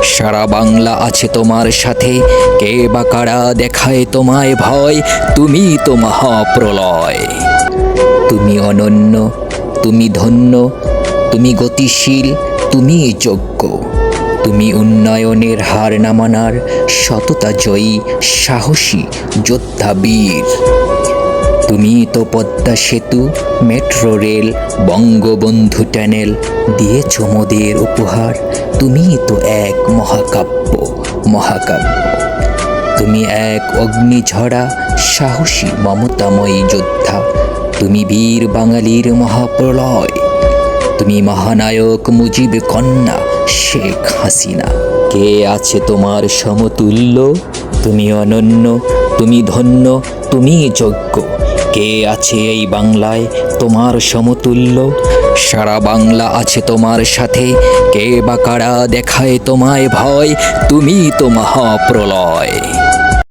সারা বাংলা আছে তোমার সাথে, কে বা কারা দেখায় তোমায় ভয়, তুমি তো মহাপ্রলয়। তুমি অনন্য, তুমি ধন্য, তুমি গতিশীল, তুমি যোগ্য, তুমি উন্নয়নের হার না মানার সততা জয়ী সাহসী যোদ্ধা বীর। তুমি তো পদ্মা সেতু, মেট্রো রেল, বঙ্গবন্ধু টানেল দিয়েছ মোদের উপহার। তুমি তো এক মহাকাব্য, মহাকাব্য। তুমি এক অগ্নিঝরা সাহসী মমতাময়ী যোদ্ধা। তুমি বীর বাঙালির মহাপ্রলয়। তুমি মহানায়ক মুজিব কন্যা শেখ হাসিনা। কে আছে তোমার সমতুল্য? তুমি অনন্য, তুমি ধন্য, তুমি যোগ্য। কে আছে এই বাংলায় তোমার সমতুল্য? সারা বাংলা আছে তোমার সাথে, কে বা কারা দেখায় তোমায় ভয়, তুমি তো মহাপ্রলয়।